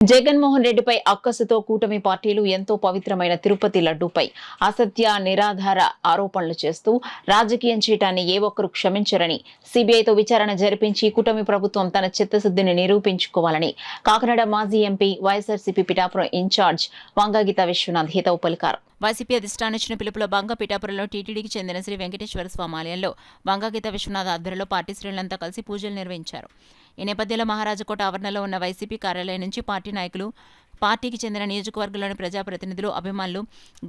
జగన్మోహన్ రెడ్డిపై అక్కసుతో కూటమి పార్టీలు ఎంతో పవిత్రమైన తిరుపతి లడ్డూపై అసత్య నిరాధార ఆరోపణలు చేస్తూ రాజకీయం చేయటాన్ని ఏ ఒక్కరూ క్షమించరని సీబీఐతో విచారణ జరిపించి కూటమి ప్రభుత్వం తన చిత్తశుద్ధిని నిరూపించుకోవాలని కాకినాడ మాజీ ఎంపీ వైఎస్ఆర్సీపీ పిఠాపురం ఇన్ఛార్జ్ వంగగీత విశ్వనాథ్ హితవు పలికారు. వైసీపీ అధిష్టానం ఇచ్చిన పిలుపులో బంగ పిఠాపురంలో టీటీడీకి చెందిన శ్రీ వెంకటేశ్వర స్వామి ఆలయంలో వంగగీత విశ్వనాథ్ ఆధ్వర్యంలో పార్టీ శ్రేణులంతా కలిసి పూజలు నిర్వహించారు. ఈ నేపథ్యంలో మహారాజకోట ఆవరణలో ఉన్న వైసీపీ కార్యాలయం నుంచి పార్టీ నాయకులు, పార్టీకి చెందిన నియోజకవర్గంలోని ప్రజాప్రతినిధులు, అభిమానులు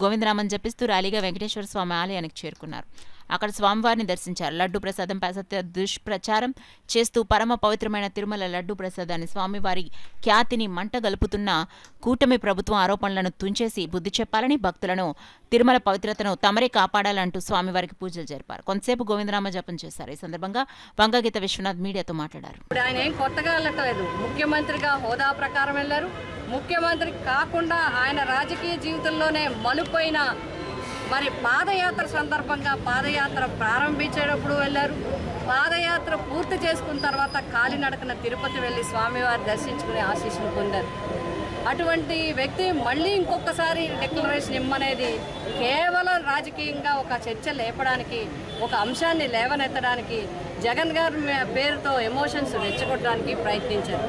గోవిందరామన్ జపిస్తూ ర్యాలీగా వెంకటేశ్వర స్వామి ఆలయానికి చేరుకున్నారు. అక్కడ స్వామివారిని దర్శించారు. లడ్డు ప్రసాదం అసత్య దుష్ప్రచారం చేస్తూ పరమ పవిత్రమైన తిరుమల లడ్డు ప్రసాదాన్ని స్వామివారి ఖ్యాతిని మంటగలుపుతున్న కూటమి ప్రభుత్వం ఆరోపణలను తుంచేసి బుద్ధి చెప్పాలని, భక్తులను తిరుమల పవిత్రతను తమరే కాపాడాలంటూ స్వామివారికి పూజలు జరిపారు. కొంతసేపు గోవిందరామ జపం చేశారు. ఈ సందర్భంగా వంగగీత విశ్వనాథ్ మీడియాతో మాట్లాడారు. ఆయన ఏం కొత్తగా వెళ్ళట్లేదు. ముఖ్యమంత్రిగా హోదా ప్రకారం వెళ్ళారు. ముఖ్యమంత్రి కాకుండా ఆయన రాజకీయ జీవితంలోనే మలుపైన మరి పాదయాత్ర సందర్భంగా పాదయాత్ర ప్రారంభించేటప్పుడు వెళ్ళారు. పాదయాత్ర పూర్తి చేసుకున్న తర్వాత కాలినడకన తిరుపతి వెళ్ళి స్వామివారి దర్శించుకుని ఆశీస్సులు పొందారు. అటువంటి వ్యక్తి మళ్ళీ ఇంకొకసారి డిక్లరేషన్ ఇమ్మనేది కేవలం రాజకీయంగా ఒక చర్చ లేపడానికి, ఒక అంశాన్ని లేవనెత్తడానికి, జగన్ గారి పేరుతో ఎమోషన్స్ రెచ్చగొట్టడానికి ప్రయత్నించారు.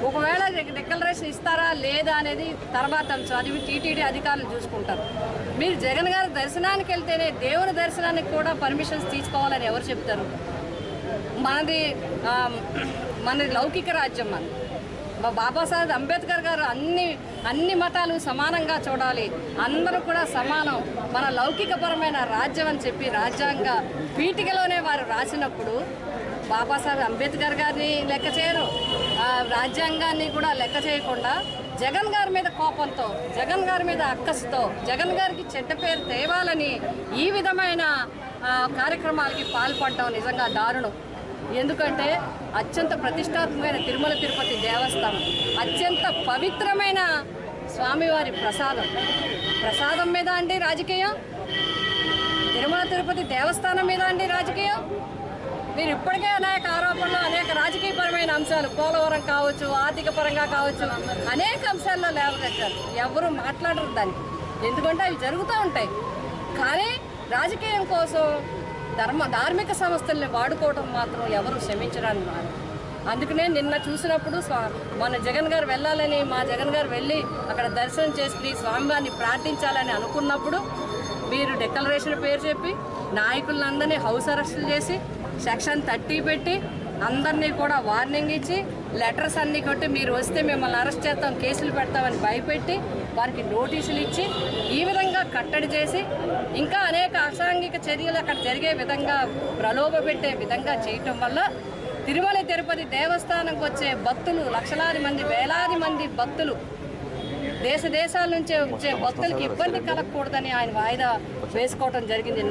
ఒకవేళ డిక్లరేషన్ ఇస్తారా లేదా అనేది తర్వాత అంశం. అది టీటీడీ అధికారులు చూసుకుంటారు. మీరు జగన్ గారి దర్శనానికి వెళ్తేనే దేవుని దర్శనానికి కూడా పర్మిషన్స్ తీసుకోవాలని ఎవరు చెప్తారు? మనది లౌకిక రాజ్యం. బాబాసాహెబ్ అంబేద్కర్ గారు అన్ని మతాలు సమానంగా చూడాలి, అందరూ కూడా సమానం, మన లౌకికపరమైన రాజ్యం అని చెప్పి రాజ్యాంగ పీఠికలోనే వారు రాసినప్పుడు బాబాసాహెబ్ అంబేద్కర్ గారిని లెక్క చేయరు, రాజ్యాంగాన్ని కూడా లెక్క చేయకుండా జగన్ గారి మీద కోపంతో, జగన్ గారి మీద అక్కసుతో, జగన్ గారికి చెడ్డ పేరు తేవాలని ఈ విధమైన కార్యక్రమాలకి పాల్పడటం నిజంగా దారుణం. ఎందుకంటే అత్యంత ప్రతిష్టాత్మకమైన తిరుమల తిరుపతి దేవస్థానం, అత్యంత పవిత్రమైన స్వామివారి ప్రసాదం మీద అండి రాజకీయం, తిరుమల తిరుపతి దేవస్థానం మీద అండి రాజకీయం. మీరు ఇప్పటికే అనేక ఆరోపణలు, అనేక రాజకీయపరమైన అంశాలు, పోలవరం కావచ్చు, ఆర్థిక పరంగా కావచ్చు, అనేక అంశాల్లో లేవనెత్తారు. ఎవరు మాట్లాడరు దానికి, ఎందుకంటే అవి జరుగుతూ ఉంటాయి. కానీ రాజకీయం కోసం ధార్మిక సంస్థల్ని వాడుకోవడం మాత్రం ఎవరు క్షమించడానికి రాదు. అందుకనే నిన్న చూసినప్పుడు మన జగన్ గారు వెళ్ళాలని, మా జగన్ గారు వెళ్ళి అక్కడ దర్శనం చేసుకుని స్వామివారిని ప్రార్థించాలని అనుకున్నప్పుడు మీరు డిక్లరేషన్ పేరు చెప్పి నాయకులందరినీ హౌస్ అరెస్టులు చేసి సెక్షన్ 30 పెట్టి అందరినీ కూడా వార్నింగ్ ఇచ్చి లెటర్స్ అన్నీ కొట్టి మీరు వస్తే మిమ్మల్ని అరెస్ట్ చేస్తాం, కేసులు పెడతామని భయపెట్టి వారికి నోటీసులు ఇచ్చి ఈ విధంగా కట్టడి చేసి ఇంకా అనేక అసాంఘిక చర్యలు అక్కడ జరిగే విధంగా ప్రలోభ పెట్టే విధంగా చేయటం వల్ల తిరుమల తిరుపతి దేవస్థానంకి వచ్చే భక్తులు లక్షలాది మంది, వేలాది మంది భక్తులు, దేశాల నుంచి వచ్చే భక్తులకి ఇబ్బంది కలగకూడదని ఆయన వాయిదా వేసుకోవడం జరిగింది.